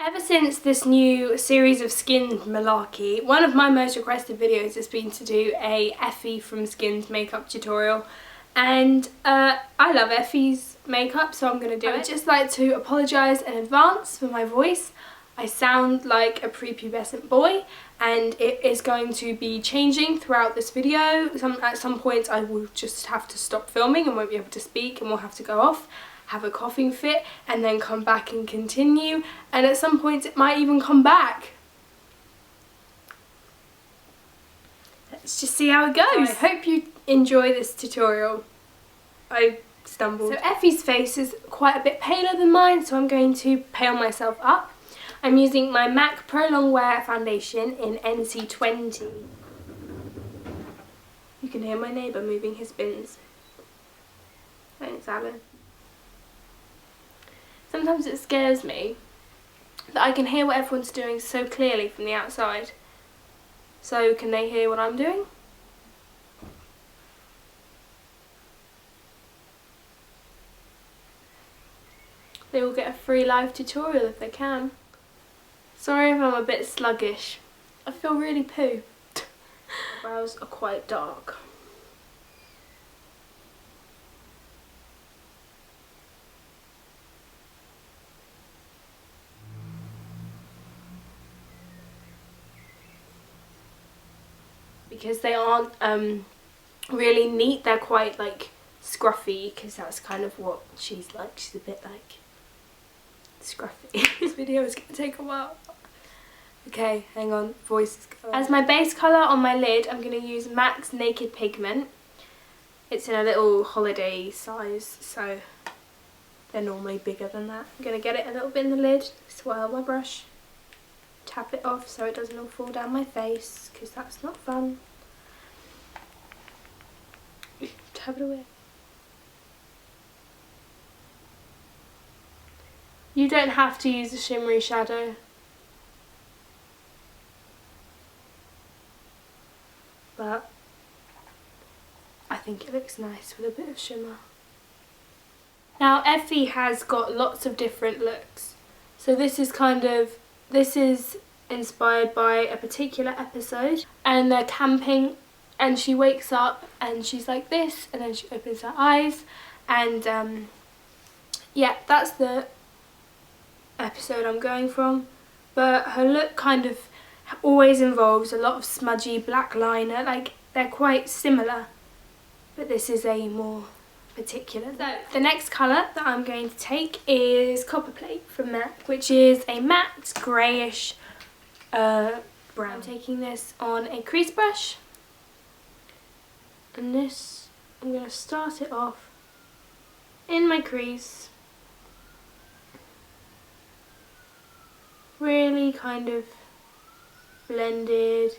Ever since this new series of Skin malarkey, one of my most requested videos has been to do a Effy from Skin's makeup tutorial, and I love Effy's makeup, so I'm going to do it. I'd just like to apologise in advance for my voice. I sound like a prepubescent boy, and it is going to be changing throughout this video. At some points I will just have to stop filming and won't be able to speak, and we'll have to go off, have a coughing fit, and then come back and continue, and at some points it might even come back. Let's just see how it goes. I hope you enjoy this tutorial. I stumbled. So Effy's face is quite a bit paler than mine, so I'm going to pale myself up. I'm using my MAC Pro Longwear foundation in NC20. You can hear my neighbour moving his bins. Thanks, Alan. Sometimes it scares me that I can hear what everyone's doing so clearly from the outside. So can they hear what I'm doing? They will get a free live tutorial if they can. Sorry if I'm a bit sluggish. I feel really poo. My brows are quite dark. Because they aren't really neat, they're quite like scruffy, because that's kind of what she's like. She's a bit like scruffy. This video is going to take a while. Okay, hang on, voice is going. As my base colour on my lid, I'm going to use MAC's Naked Pigment. It's in a little holiday size, so they're normally bigger than that. I'm going to get it a little bit in the lid, swirl my brush, tap it off so it doesn't all fall down my face, because that's not fun. Tap it away. You don't have to use a shimmery shadow. But I think it looks nice with a bit of shimmer. Now Effy has got lots of different looks. So this is inspired by a particular episode, and they're camping and she wakes up and she's like this, and then she opens her eyes, and yeah, that's the episode I'm going from. But her look kind of always involves a lot of smudgy black liner, like they're quite similar, but this is a more particular. So the next colour that I'm going to take is Copperplate from MAC, which is a matte greyish brown. I'm taking this on a crease brush, and this, I'm going to start it off in my crease, really kind of blended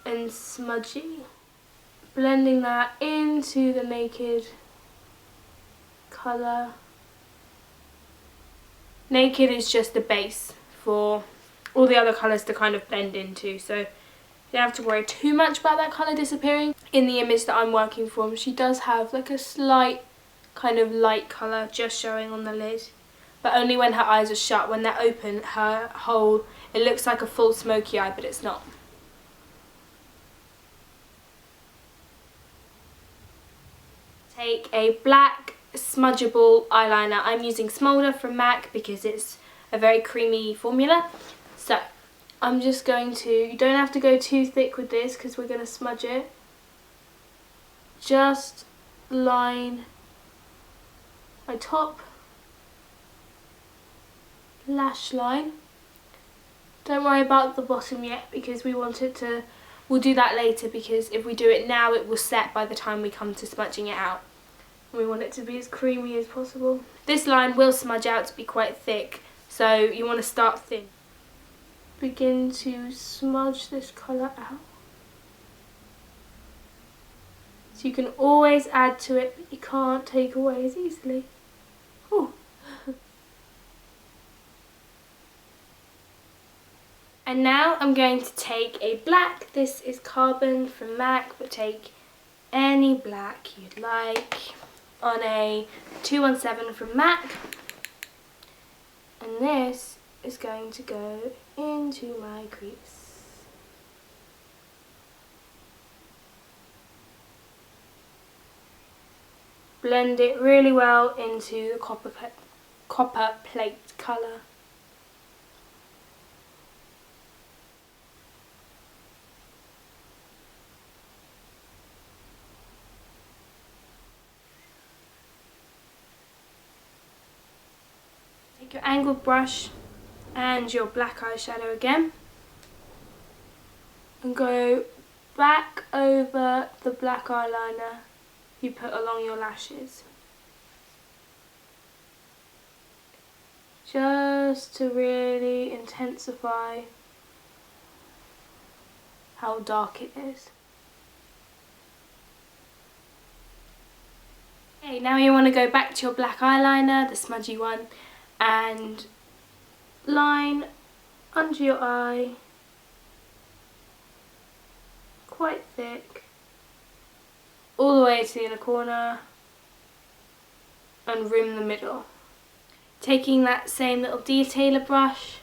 and smudgy, blending that into the Naked colour. Naked is just the base for all the other colours to kind of blend into, so you don't have to worry too much about that colour disappearing. In the image that I'm working from, she does have like a slight kind of light colour just showing on the lid, but only when her eyes are shut. When they're open, her whole, it looks like a full smoky eye, but it's not. Take a black smudgeable eyeliner. I'm using Smoulder from MAC because it's a very creamy formula. So I'm just going to, you don't have to go too thick with this because we're going to smudge it. Just line my top lash line. Don't worry about the bottom yet because we want it to, we'll do that later, because if we do it now it will set by the time we come to smudging it out. We want it to be as creamy as possible. This line will smudge out to be quite thick, so you want to start thin. Begin to smudge this colour out. So you can always add to it, but you can't take away as easily. Ooh. And now I'm going to take a black. This is Carbon from MAC, but take any black you'd like. On a 217 from MAC. And this is going to go into my crease. Blend it really well into the Copperplate colour. Take your angled brush and your black eyeshadow again and go back over the black eyeliner you put along your lashes, just to really intensify how dark it is. Okay, now you want to go back to your black eyeliner, the smudgy one, and line under your eye quite thick all the way to the inner corner and rim the middle. Taking that same little detailer brush,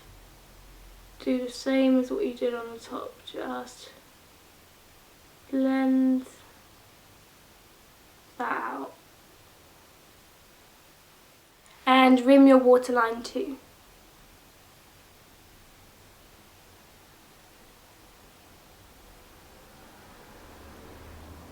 do the same as what you did on the top, just blend that out. And rim your waterline too.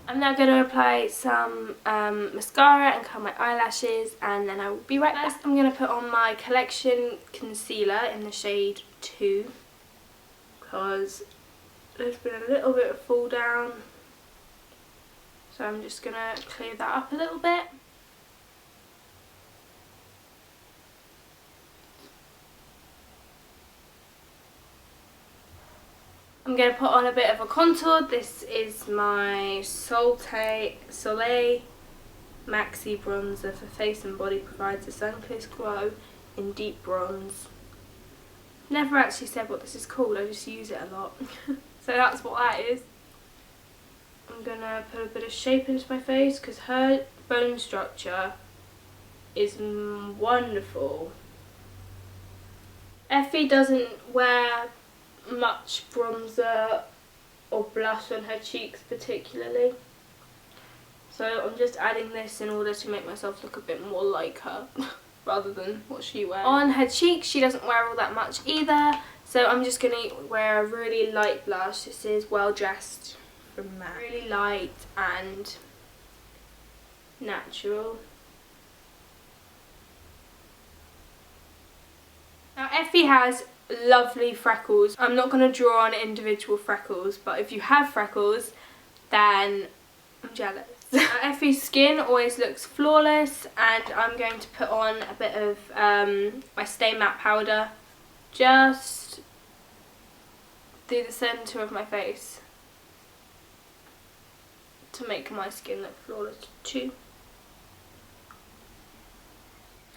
I'm now going to apply some mascara and curl my eyelashes, and then I will be right back. First, I'm going to put on my Collection concealer in the shade 2 because there's been a little bit of fall down, so I'm just going to clear that up a little bit. I'm going to put on a bit of a contour. This is my Soleil Maxi Bronzer for face and body, provides a sun-kissed glow in deep bronze. Never actually said what this is called, I just use it a lot. So that's what that is. I'm going to put a bit of shape into my face because her bone structure is wonderful. Effy doesn't wear much bronzer or blush on her cheeks particularly, so I'm just adding this in order to make myself look a bit more like her rather than what she wears. On her cheeks she doesn't wear all that much either, so I'm just going to wear a really light blush. This is Well Dressed from MAC. Really light and natural. Now Effy has lovely freckles. I'm not going to draw on individual freckles, but if you have freckles then I'm jealous. Effy's skin always looks flawless, and I'm going to put on a bit of my Stay Matte powder just through the centre of my face to make my skin look flawless too.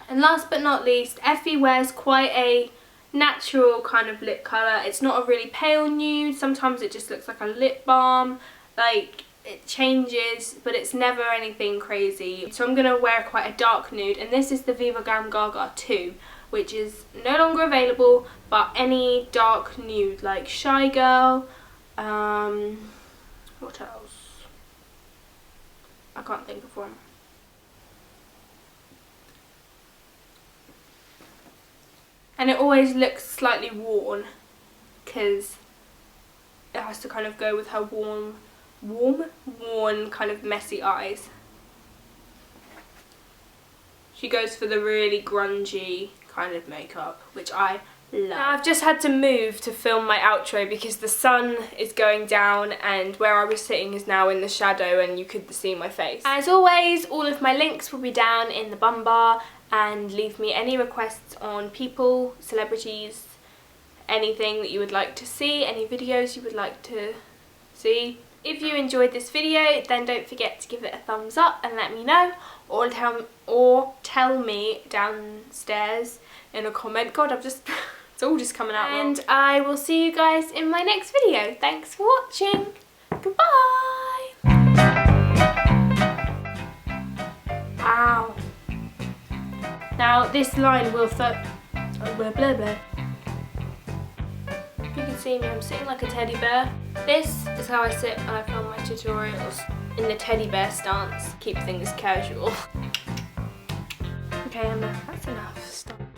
And last but not least, Effy wears quite a natural kind of lip colour. It's not a really pale nude, sometimes it just looks like a lip balm, like it changes, but it's never anything crazy. So I'm going to wear quite a dark nude, and this is the Viva Glam Gaga 2, which is no longer available, but any dark nude like Shy Girl, what else? I can't think of one. And it always looks slightly worn because it has to kind of go with her worn kind of messy eyes. She goes for the really grungy kind of makeup, which I love. Now I've just had to move to film my outro because the sun is going down and where I was sitting is now in the shadow and you could see my face. As always, all of my links will be down in the bum bar, and leave me any requests on people, celebrities, anything that you would like to see, any videos you would like to see. If you enjoyed this video, then don't forget to give it a thumbs up and let me know, or tell me downstairs in a comment. God, it's all just coming out wrong. And I will see you guys in my next video. Thanks for watching. Goodbye. Ow. Now this line will blah blah blah. can see me, I'm sitting like a teddy bear. This is how I sit when I film my tutorials, in the teddy bear stance. Keep things casual. Okay, Emma, that's enough. Stop.